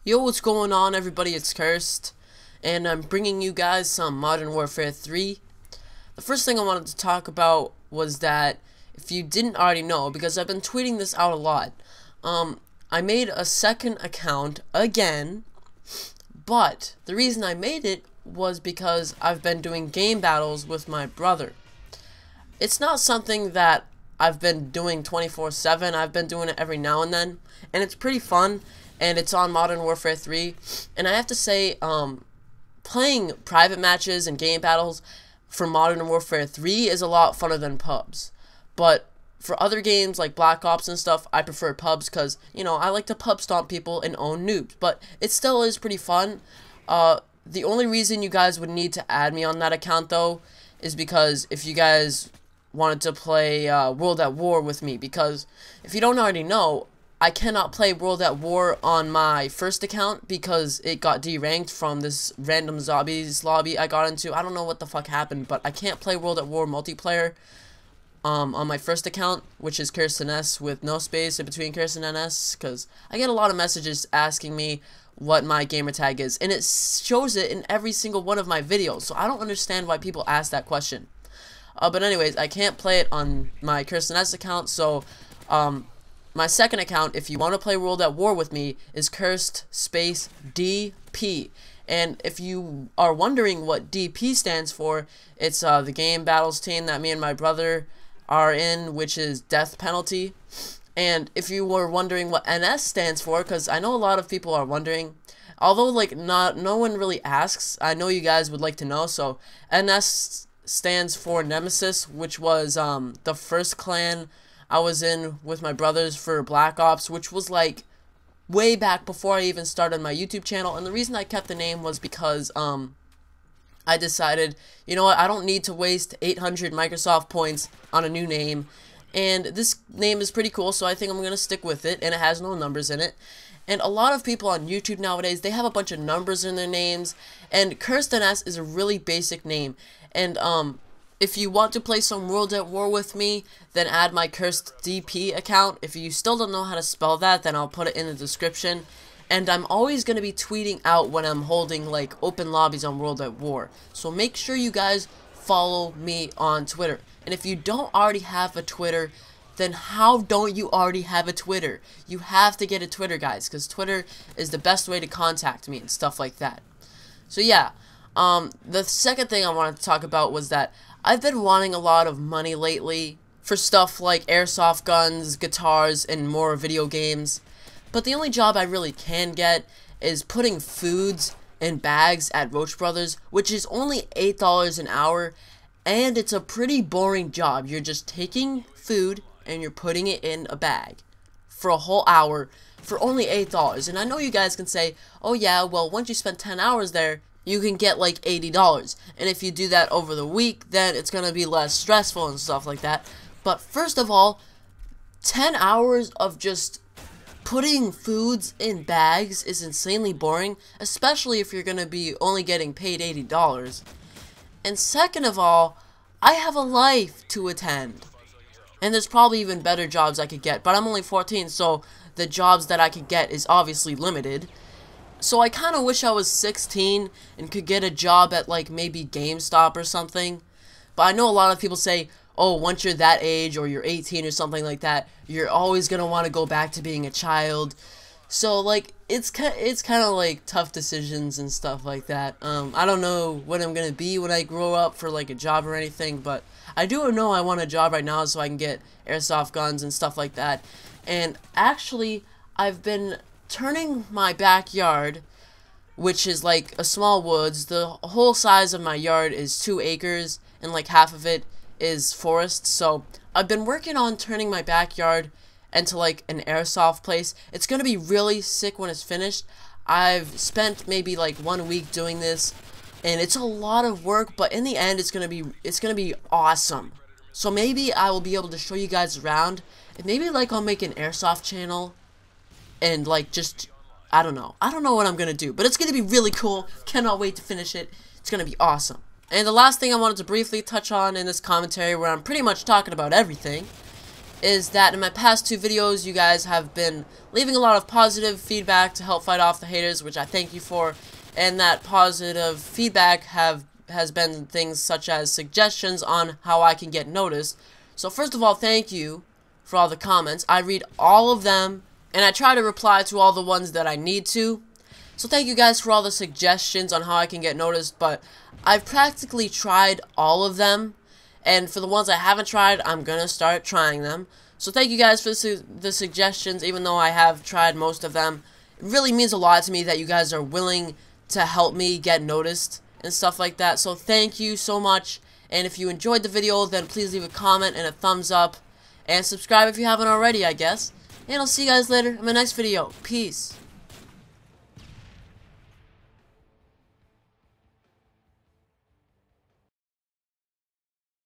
Yo, what's going on, everybody? It's Cursed, and I'm bringing you guys some Modern Warfare 3. The first thing I wanted to talk about was that, if you didn't already know, because I've been tweeting this out a lot, I made a second account again, but the reason I made it was because I've been doing game battles with my brother. It's not something that I've been doing 24/7, I've been doing it every now and then, and it's pretty fun. And it's on Modern Warfare 3, and I have to say, playing private matches and game battles for Modern Warfare 3 is a lot funner than pubs. But for other games like Black Ops and stuff, I prefer pubs because, you know, I like to pub stomp people and own noobs. But it still is pretty fun. The only reason you guys would need to add me on that account, though, is because if you guys wanted to play World at War with me. Because if you don't already know, I cannot play World at War on my first account because it got deranked from this random zombies lobby I got into. I don't know what the fuck happened, but I can't play World at War multiplayer on my first account, which is Kirsten S with no space in between Kirsten and S, because I get a lot of messages asking me what my gamertag is, and it shows it in every single one of my videos, so I don't understand why people ask that question. But anyways, I can't play it on my Kirsten S account, so my second account, if you want to play World at War with me, is Cursed Space DP. And if you are wondering what DP stands for, it's the Game Battles team that me and my brother are in, which is Death Penalty. And if you were wondering what NS stands for, because I know a lot of people are wondering, although like no one really asks, I know you guys would like to know. So NS stands for Nemesis, which was the first clan I was in with my brothers for Black Ops, which was like way back before I even started my YouTube channel. And the reason I kept the name was because I decided, you know what, I don't need to waste 800 Microsoft points on a new name, and this name is pretty cool, so I think I'm gonna stick with it, and it has no numbers in it. And a lot of people on YouTube nowadays, they have a bunch of numbers in their names, and Kirsten S is a really basic name. And if you want to play some World at War with me, then add my Cursed DP account. If you still don't know how to spell that, then I'll put it in the description. And I'm always going to be tweeting out when I'm holding like open lobbies on World at War. So make sure you guys follow me on Twitter. And if you don't already have a Twitter, then how don't you already have a Twitter? You have to get a Twitter, guys, because Twitter is the best way to contact me and stuff like that. So yeah, the second thing I wanted to talk about was that I've been wanting a lot of money lately for stuff like airsoft guns, guitars, and more video games. But the only job I really can get is putting foods in bags at Roach Brothers, which is only $8 an hour, and it's a pretty boring job. You're just taking food and you're putting it in a bag for a whole hour for only $8. And I know you guys can say, oh yeah, well, once you spend 10 hours there, you can get like $80, and if you do that over the week, then it's gonna be less stressful and stuff like that. But first of all, 10 hours of just putting foods in bags is insanely boring, especially if you're gonna be only getting paid $80. And second of all, I have a life to attend, and there's probably even better jobs I could get, but I'm only 14, so the jobs that I could get is obviously limited. So I kind of wish I was 16 and could get a job at like maybe GameStop or something. But I know a lot of people say, oh, once you're that age or you're 18 or something like that, you're always going to want to go back to being a child. So like it's kind of like tough decisions and stuff like that. I don't know what I'm going to be when I grow up for like a job or anything, but I do know I want a job right now so I can get airsoft guns and stuff like that. And actually, I've been turning my backyard, which is like a small woods. The whole size of my yard is 2 acres, and like half of it is forest. So I've been working on turning my backyard into like an airsoft place. It's gonna be really sick when it's finished. I've spent maybe like 1 week doing this, and it's a lot of work, but in the end it's gonna be awesome. So maybe I will be able to show you guys around, and maybe like I'll make an airsoft channel. And like just, I don't know what I'm gonna do, but it's gonna be really cool. Cannot wait to finish it. It's gonna be awesome. And the last thing I wanted to briefly touch on in this commentary, where I'm pretty much talking about everything, is that in my past 2 videos, you guys have been leaving a lot of positive feedback to help fight off the haters, which I thank you for. And that positive feedback has been things such as suggestions on how I can get noticed. So first of all, thank you for all the comments. I read all of them, and I try to reply to all the ones that I need to. So thank you guys for all the suggestions on how I can get noticed, but I've practically tried all of them. And for the ones I haven't tried, I'm gonna start trying them. So thank you guys for the suggestions, even though I have tried most of them. It really means a lot to me that you guys are willing to help me get noticed and stuff like that. So thank you so much. And if you enjoyed the video, then please leave a comment and a thumbs up. And subscribe if you haven't already, I guess. And I'll see you guys later in my next video. Peace.